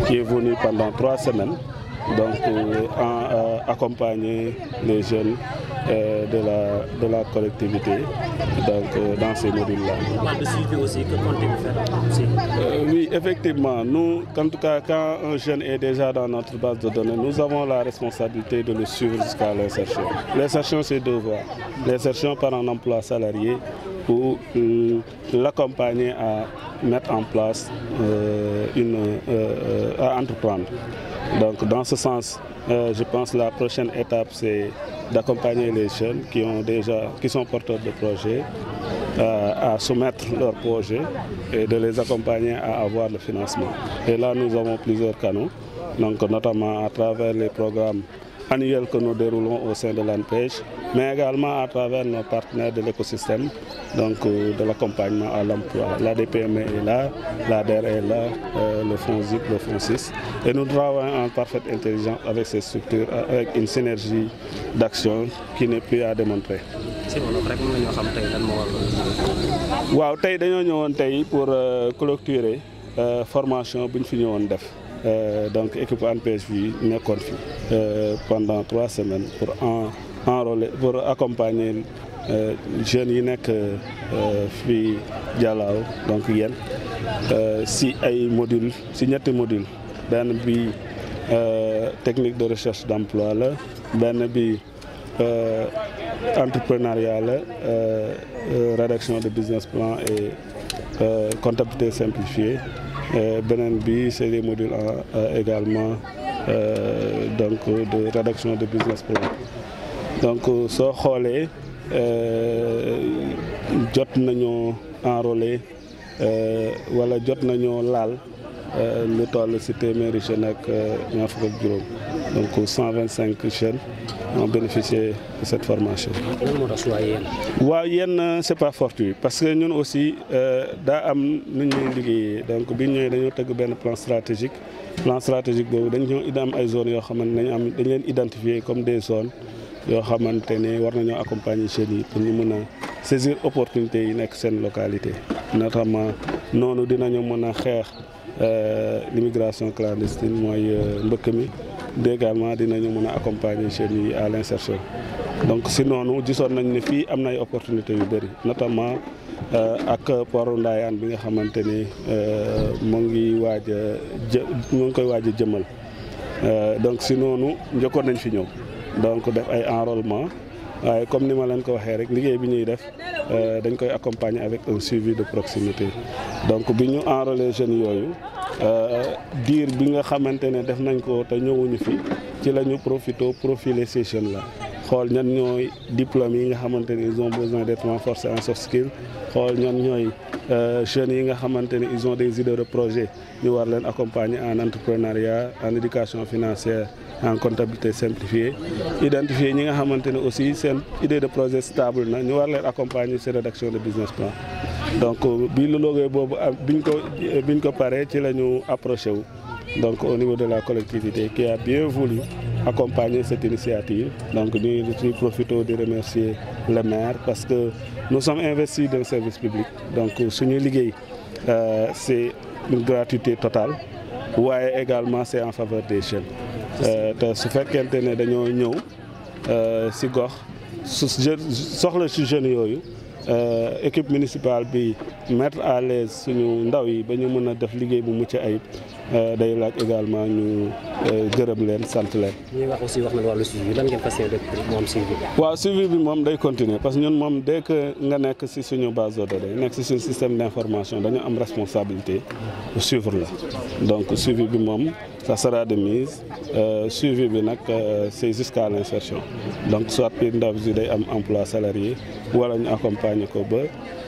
qui est venu pendant 3 semaines donc accompagner les jeunes de la collectivité donc dans ces modules-là. On parle de suivi aussi, que comptez-vous faire aussi? Oui, effectivement, nous, en tout cas, quand un jeune est déjà dans notre base de données, nous avons la responsabilité de le suivre jusqu'à l'insertion. L'insertion, c'est 2 voies. L'insertion par un emploi salarié ou l'accompagner à mettre en place, à entreprendre. Donc, dans ce sens, je pense que la prochaine étape, c'est d'accompagner les jeunes qui sont porteurs de projets à soumettre leurs projets et de les accompagner à avoir le financement. Et là, nous avons plusieurs canaux, donc notamment à travers les programmes annuels que nous déroulons au sein de l'ANPEJ, mais également à travers nos partenaires de l'écosystème, donc de l'accompagnement à l'emploi. L'ADPME est là, l'ADER est là, le fonds ZIP, le fonds 6. Et nous travaillons en parfaite intelligence avec ces structures, avec une synergie d'action qui n'est plus à démontrer. waaw tey dañoo ñëwoon tey pour clôturer formation bu ñu fi ñëwoon def donc équipe ANPEJ bi nekkoon fi pendant 3 semaines pour enrôler pour accompagner jeunes yi nekk fii Dialaw donc yéen si ay modules si ñetti modules benn bi technique de recherche d'emploi la benn bi entrepreneuriat la rédaction de business plan et comptabilité simplifiée. Beneen bi c'est des modules également donc de rédaction de business plan. Donc soo xoolee jot nañoo enrôler wala jot nañoo laal lu toll ci téeméeri jeunes ak ñaar fukk ak juróom donc 125 jeunes ont bénéficié de cette formation. waaw yéen c'est pas fortuit parce que ñun aussi daa am nu ñuy liggéeyee donc bi ñëwee dañoo tëgg benn plan stratégique boobu dañoo am ay zones yoo xamante ne dañ leen identifier comme des zones yoo xamante ne war nañoo accompagner jeunes yi pour ñu mën a saisir opportunités yi nekk seen localité notamment noonu dinañu mën a xeex l'immigration clandestine mooy mbëkk mi également dinañu mën a accompagner jeunes yi à l'insertion. Donc si noonu gisoon nañ ne fii am na ay opportunités yu bëri notamment ak port Ndayane bi nga xamante ni mu ngi koy waaj a jëmal donc si noonu njëkkoon nañ fi ñëw donc def ay enrôlement waaye comme ni ma leen ko waxee rek liggéey bi ñuy def dañ koy accompagner avec un suivi de proximité donc bi ñu enrôler jeunes yooyu diir bi nga xamante ne def nañ ko te ñëwuñu fi ci la ñu profiler ces jeunes là xool ñan ñooy diplômes yi nga xamante ne ils ont besoin d'être renforcés en soft skills xool ñan ñooy jeunes yi nga xamante ne ils ont des idées de projet ñu war leen accompagner en entrepreneuriat en éducation financière en comptabilité simplifiée identifier ñi nga xamante ne aussi seen idée de projet stable na ñu war leen accompagner ci rédaction de business plan. Donc bi lu loogee boobu biñ ko paree ci la ñu approché wu donc au niveau de la collectivité qui a bien voulu accompagner cette initiative. Donc nous profitons de remercier le maire parce que nous sommes investis dans le service public. Donc suñu liggéey c'est une gratuité totale waaye également c'est en faveur des jeunes. te su fekkente ne dañoo ñëw ci gox soxla ci jeunes yooyu équipe municipale bi mettre à l'aise suñu ndaw yi ba ñu mën a def liggéey bu mucc ayib day laaj également ñu gërëm leen sant leen. ñuy wax aussi wax na wàllu suivi lan ngeen fas yéene moom suivi bi. waaw suivi bi moom day continuer parce que ñun moom dès que nga nekk ci suñu base de données nekk ci suñu système d'information dañu am responsabilité pour suivre la donc suivi bi moom ça sera de mise suivi bi nag c'est jusqu'à l'insertion donc soit que ndaw si day am emploi salarié wala ñu accompagner ko ba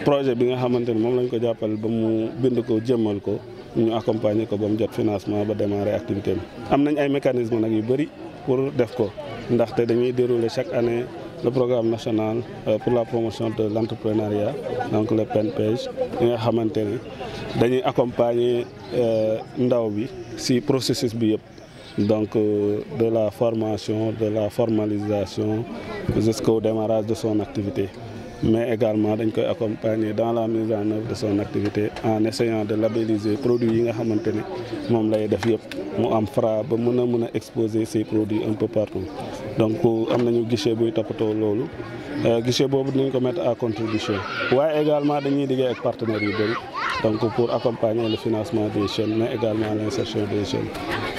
projet bi nga xamante ni moom lañ ko jàppale ba mu bind ko jëmmal ko ñu accompagner ko ba mu jot financement ba démarrer activité am nañ ay mécanismes nag yu bëri pour def ko ndaxte dañuy dérouler chaque année le programme national pour la promotion de l'entrepreneuriat donc le PNPEJ bi nga xamante ne dañuy accompagner ndaw bi ci processus bi yëpp donc de la formation de la formalisation jusqu'au démarrage de son activité mais également dañ koy accompagner dans la mise en œuvre de son activité en essayant de labelliser produits yi nga xamante ne moom lay def yëpp mu am Fra ba mën a exposer ces produits un peu partout donc am nañu guichet buy toppatoo loolu guichet boobu dinañ ko mettre à contribution waaye également dañuy liggéey ak partenaires yu bëri donc pour accompagner le financement des jeunes mais également l'insertion des jeunes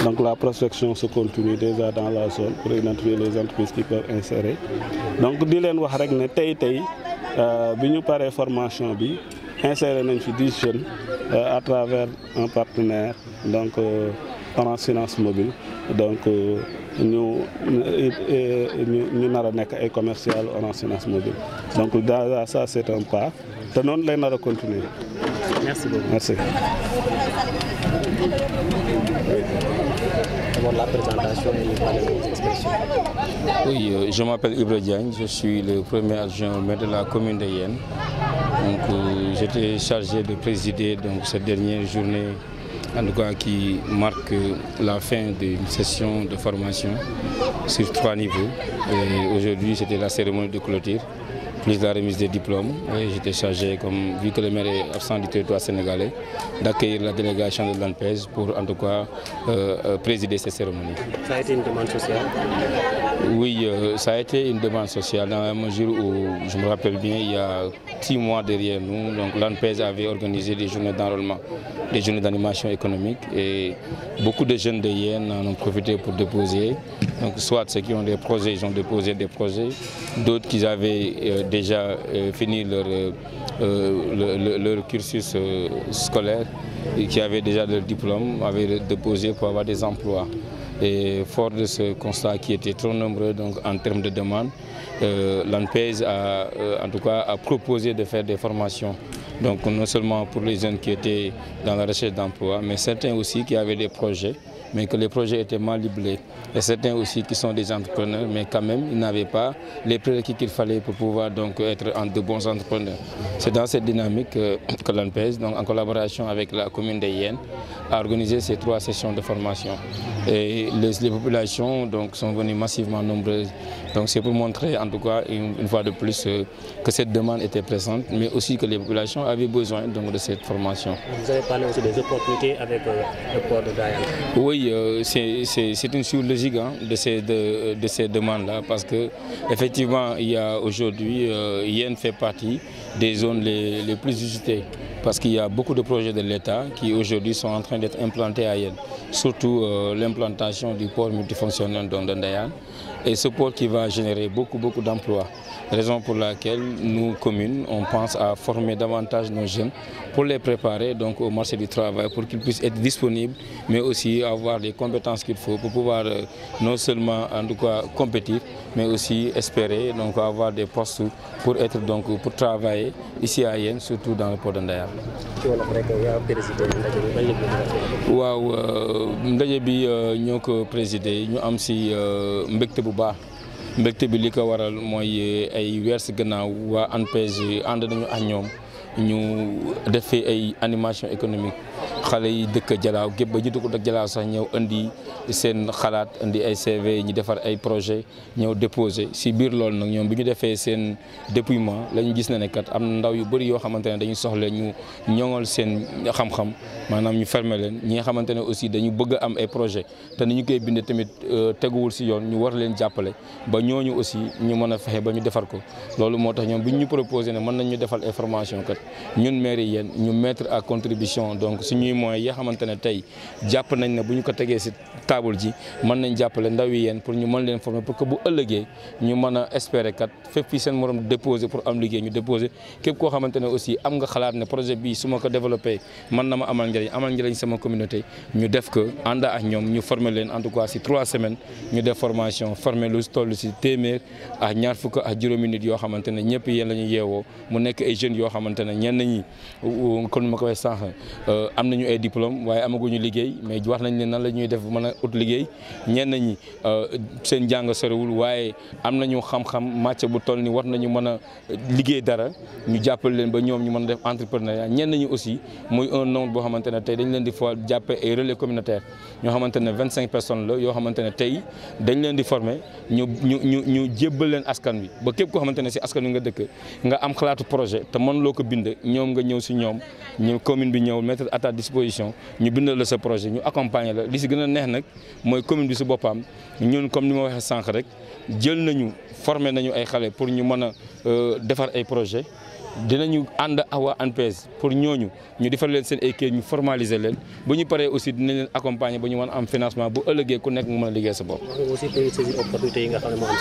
donc la prospection se continue déjà dans la zone pour identifier les entreprises qui peuvent insérer donc di leen wax rek ne tey bi ñu paree formation bi inséré nañ fi 10 jeunes à travers un partenaire donc Orange Finance Mobile donc ñu nar a nekk ay commercial Orange Finance Mobile donc déjà ça c'est un pas te noonu lay nar a continuer. Merci beaucoup. Merci. La présentation et les expressions. Oui, je m'appelle Ibra Diagne, je suis le premier adjoint au maire de la commune de Yène. Donc, j'étais chargé de présider donc, cette dernière journée, en tout cas qui marque la fin d'une session de formation sur 3 niveaux. Aujourd'hui, c'était la cérémonie de clôture, plus la remise des diplômes. J'étais chargé, comme vu que le maire est absent du territoire sénégalais, d'accueillir la délégation de l'ANPEJ pour en tout cas présider cette cérémonie. Ça a été une demande sociale? Oui, ça a été une demande sociale dans la mesure où, je me rappelle bien, il y a 6 mois derrière nous, donc l'ANPEJ avait organisé des journées d'enrôlement, des journées d'animation économique et beaucoup de jeunes de Yène en ont profité pour déposer. Donc soit ceux qui ont des projets, ils ont déposé des projets, d'autres qui avaient déjà fini leur cursus scolaire et qui avaient déjà leur diplôme, avaient déposé pour avoir des emplois. Et fort de ce constat qui était trop nombreux donc, en termes de demande, l'ANPEJ en tout cas, a proposé de faire des formations. Donc non seulement pour les jeunes qui étaient dans la recherche d'emploi, mais certains aussi qui avaient des projets, mais que les projets étaient mal liblés. Et certains aussi qui sont des entrepreneurs, mais quand même, ils n'avaient pas les prérequis qu'il fallait pour pouvoir donc, être de bons entrepreneurs. C'est dans cette dynamique que l'ANPEJ, en collaboration avec la commune de Yène, a organisé ces 3 sessions de formation. Et les populations donc, sont venues massivement nombreuses. Donc c'est pour montrer en tout cas une fois de plus que cette demande était présente, mais aussi que les populations avaient besoin donc, de cette formation. Vous avez parlé aussi des opportunités avec le port de Dayane. Oui, c'est une suite logique de ces demandes-là, parce que effectivement, il y a aujourd'hui, Yène fait partie des zones les plus visitées, parce qu'il y a beaucoup de projets de l'État qui aujourd'hui sont en train d'être implantés à Yène, surtout l'implantation du port multifonctionnel de Dayane, et ce port qui va générer beaucoup d'emplois. Raison pour laquelle nous, communes, on pense à former davantage nos jeunes pour les préparer donc, au marché du travail, pour qu'ils puissent être disponibles, mais aussi avoir les compétences qu'il faut pour pouvoir non seulement en tout cas compétir, mais aussi espérer donc, avoir des postes pour travailler ici à Yène, surtout dans le port de Ndayane. waaw ndaje bi ñoo ko présidé ñu am si mbégte bu baax. mbégte bi li ko waral mooy ay weer si gannaaw waa ANPEJ ànd nañu ak ñoom ñu defee ay animation économique xale yi dëkk Jalaaw gépp ba jiitu ko dëkk Jalaaw sax ñëw indi seen xalaat indi ay CV ñu defar ay projet ñëw déposé si biir loolu nag ñoom bi ñu defee seen dépouillement la ñu gis ne kat am na ndaw yu bëri yoo xamante ne dañu soxla ñu ñoŋal seen xam-xam maanaam ñu fermer leen ñi nga xamante ne aussi dañu bëgg a am ay projet te ni ñu koy bindee tamit teguwul si yoon ñu war leen jàppale ba ñooñu aussi ñu mën a fexe ba ñu defar ko loolu moo tax ñoom bi ñu proposé ne mën nañ ñu defal ay formation kat ñun mairie Yène ñu mettre à contribution donc suñuy moyens yi nga xamante ne tey jàpp nañ ne bu ñu ko tegee si table ji mën nañ jàppale ndaw yi Yène pour ñu mën leen former pour que bu ëllëgee ñu mën a espérer kat fépp fii seen morom déposer pour am liggéey ñu déposer képp koo xamante ne aussi am nga xalaat ne projet bii su ma ko développé mën na ma amal njëriñ sama communauté ñu def ko ànd ak ñoom ñu former leen en tout cas si 3 semaines ñu def formation former lu toll si téeméer ak ñaar fukk ak juróomi nit yoo xamante ne ñëpp Yène la ñu yeewoo mu nekk ay jeunes yoo xamante ne ñenn ñi kon ma ko waxee sànq am nañu nañu ay diplôme waaye amaguñu liggéey mais wax nañ leen nan la ñuy def mën a ut liggéey ñenn ñi seen jàng sorewul waaye am nañu xam-xam màcc bu toll ni war nañu mën a liggéey dara ñu jàppale leen ba ñoom ñu mën a def entrepreneuriat ñenn ñi aussi muy un nombre boo xamante ne tey dañ leen di fa jàppe ay relais communautaire ñoo xamante ne 25 personnes la yoo xamante ne tey dañ leen di former ñu jébbal leen askan wi ba képp koo xamante ne si askan wi nga dëkk nga am xalaatu projet te mën loo ko bind ñoom nga ñëw si ñoom ñu commune bi ñëw mettre à ta disposition ñu bindal la sa projet ñu accompagner la li si gën a neex nag mooy commune bi si boppam ñun comme ni ma waxee sànq rek jël nañu former nañu ay xale pour ñu mën a defar ay projet dinañu ànd ak waa ANPEJ pour ñooñu ñu defal leen seen ay kayit ñu formaliser leen bu ñu paree aussi dinañ leen accompagner ba ñu mën a am financement bu ëllëgee ku nekk mu mën a liggéey sa bopp. aussi pour saisir opportunité yi nga xam ne moo am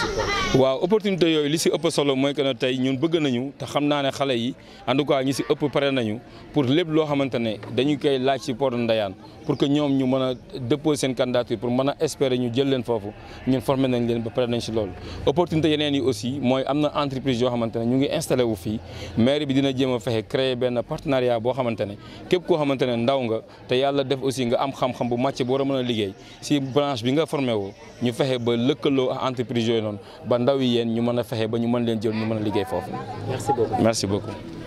si waaw opportunité yooyu li si ëpp solo mooy que ne tey ñun bëgg nañu te xam naa ne xale yi en tout cas ñi si ëpp pare nañu pour lépp loo xamante ne dañu koy laaj si port Ndayane pour que ñoom ñu mën a déposer seen candidature pour mën a espérer ñu jël leen foofu ñun formé nañ leen ba pare nañ si loolu. opportunité yeneen yi aussi mooy am na entreprise yoo xamante ne ñu ngi installé wu fii maire bi dina jéem a fexe créer benn partenariat boo xamante ne képp koo xamante ne ndaw nga te yàlla def aussi nga am xam-xam bu màcc bu war a mën a liggéey si branche bi nga formé woo ñu fexe ba lëkkaloo ak entreprise yooyu noonu ba ndaw yi yéen ñu mën a fexe ba ñu mën leen jël ñu mën a liggéey foofu. Merci beaucoup. Merci beaucoup.